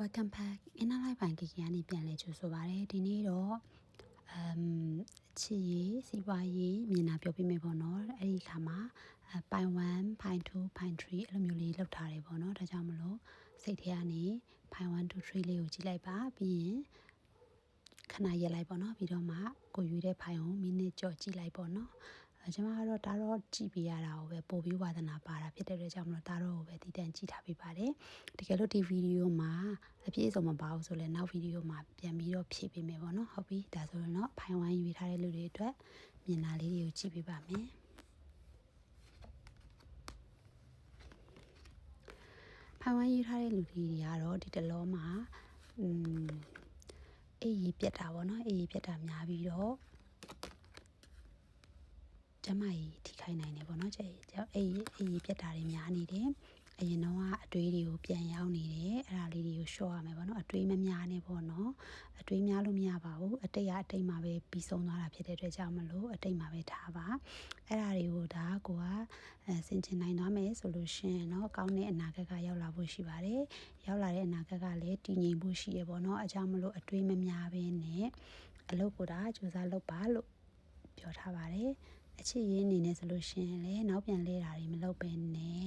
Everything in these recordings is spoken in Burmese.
Welcome back အင်းလိုက်ပိုင်းကေကနေပြန်လဲကြိုဆိုပါရစေဒီနေ့တော့ချီရေးစီးပွားရေးမြင်တာပြောပြမယ်ပေါ့နော်အဲ့ဒီခါမှာပိုင်း1ပိုင်း2ပိုင်း3အဲ့လိုမျိုးလေးလောက်ထားတယ်ပေါ့နော်ဒါကြောင့်မလို့စိတ်ထဲကနေပိုင်း1 2 3လေးကိုကြည့်လိုက်ပါပြီးရင်ခဏရက်လိုက်ပေါ့နော်ပြီးတော့မှကိုရွေးတဲ့ဖိုင်ကိုမိနစ်ကြော်ကြည့်လိုက်ပေါ့နော်ကျွန်မကတော့ဒါတော့ကြည့်ပေးရတာကိုပဲပို့ပြီးဝါသနာပါတာဖြစ်တဲ့အတွက်ကြောင့်မလို့ဒါတော့ကိုပဲတည်တံ့ကြည့်ထားပေးပါတယ်တကယ်လို့ဒီဗီဒီယိုမှာအပြည့်အစုံမပါဘူးဆိုလဲနောက်ဗီဒီယိုမှာပြန်ပြီးတော့ဖြည့်ပေးမယ်ပေါ့နော်ဟုတ်ပြီဒါဆိုရင်တော့ဖိုင်ဝိုင်းရွေးထားတဲ့လူတွေအတွက်မြင်တာလေးတွေကိုကြည့်ပေးပါမယ်ဖိုင်ဝိုင်းရွေးထားတဲ့လူတွေကတော့ဒီတလောမှာအေးကြီးပြတ်တာပေါ့နော်အေးကြီးပြတ်တာများပြီးတော့ကျမကြီးထိခိုက်နိုင်တယ်ပေါ့နော်အေးပြတ်တာတွေများနေတယ်အရင်တော့အတွေးတွေကိုပြန်ရောက်နေတယ်အဲ့ဒါလေးတွေကိုရှော့ရမယ်ပေါ့နော်အတွေးမများနဲ့ပေါ့နော်အတွေးများလို့မရပါဘူးအတိတ်ကအတိတ်မှာပဲပြီးဆုံးသွားတာဖြစ်တဲ့အတွက်ကြောင့်မလို့အတိတ်မှာပဲထားပါအဲ့ဒါတွေကိုဒါကိုကဆင်ခြင်နိုင်သွားမယ်ဆိုလို့ရှင်เนาะကောင်းတဲ့အနာဂတ်ကရောက်လာဖို့ရှိပါတယ်ရောက်လာတဲ့အနာဂတ်ကလည်းတည်ငြိမ်ဖို့ရှိရပေါ့နော်အကြောင်းမလို့အတွေးမများဘဲနဲ့အလုပ်ကိုဒါကြိုးစားလုပ်ပါလို့ပြောထားပါတယ်အချစ်ရင်းနေနေဆိုလို့ရှင်လေနောက်ပြန်လဲတာတွေမလုပ်ပဲနဲ့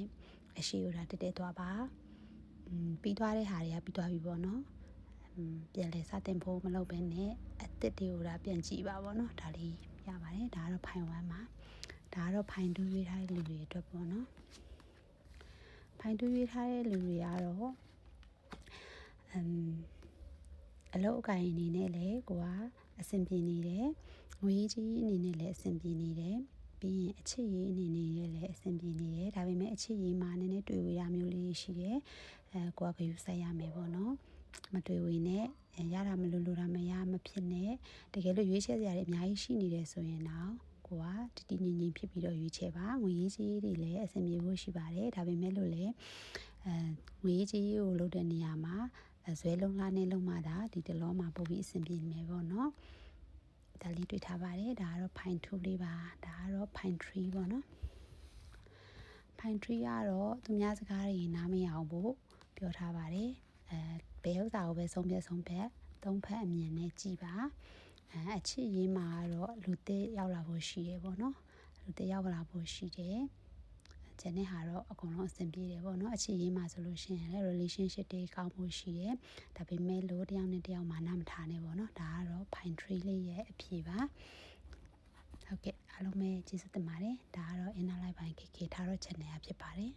အရှိကိုဒါတက်တက်သွားပါပြီးသွားတဲ့ဟာတွေကပြီးသွားပြီပေါ့နော်ပြန်လဲစတင်ဖို့မလုပ်ပဲနဲ့အစ်စ်တွေကိုဒါပြန်ကြည့်ပါပေါ့နော်ဒါလေးရပါတယ်ဒါကတော့ဖိုင်1မှာဒါကတော့ဖိုင်2ရွေးထားတဲ့လူတွေအတွက်ပေါ့နော်ဖိုင်2ရွေးထားတဲ့လူတွေကတော့အလုပ်အကိုင်အနေနဲ့လည်းကိုကအဆင်ပြေနေတယ်ငွေကြီးအနေနဲ့လည်းအဆင်ပြေနေတယ်ပြီးရင်အချစ်ရေးအနေနဲ့လည်းအဆင်ပြေနေတယ်ဒါပေမဲ့အချစ်ရေးမှာနည်းနည်းတွေ့ဝေရမျိုးလေးရှိတယ်ကိုကဂရုစိုက်ရမယ်ပေါ့နော်မတွေ့ဝေနဲ့ရတာမလို့တာမရမဖြစ်နဲ့တကယ်လို့ရွေးချယ်စရာတွေအများကြီးရှိနေတယ်ဆိုရင်တော့ကိုကတည်တည်ငြိမ်ငြိမ်ဖြစ်ပြီးတော့ရွေးချယ်ပါငွေရေးကြီးတွေလည်းအဆင်ပြေဖို့ရှိပါတယ်ဒါပေမဲ့လို့လည်းငွေရေးကြီးကိုလုပ်တဲ့နေရာမှာဇွဲလုံးလားနဲ့လုံးမတာဒီတလောမှာပို့ပြီးအဆင်ပြေမယ်ပေါ့နော်ဒါလေးတွေ့ထားပါတယ်ဒါကတော့ Pine 2လေးပါဒါကတော့ Pine 3ပေါ့နော် Pine 3ကတော့သူများစကားတွေနားမရအောင်ဖို့ပြောထားပါတယ်ဘယ်ဥစ္စာကိုပဲဆုံးဖြတ်သုံးဖက်အမြင်နဲ့ကြည်ပါအချစ်ရေးမှာတော့လူသစ်ရောက်လာဖို့ရှိတယ်ပေါ့နော်လူသစ်ရောက်လာဖို့ရှိတယ်ကျန်တဲ့ဟာတော့အကုန်လုံးအဆင်ပြေတယ်ပေါ့နော်အချစ်ရေးမှာဆိုလို့ရှိရင်လည်း relationship တွေကောင်းဖို့ရှိတယ်ဒါပေမဲ့လို့တယောက်နဲ့တယောက်မှနားမထားနဲ့ပေါ့နော်ဒါကတော့ Pine 3လေးရဲ့အဖြေပါဟုတ်ကဲ့အားလုံးပဲကျေးဇူးတင်ပါတယ်ဒါကတော့ inner life by KK ထားတော့ channel ဖြစ်ပါတယ်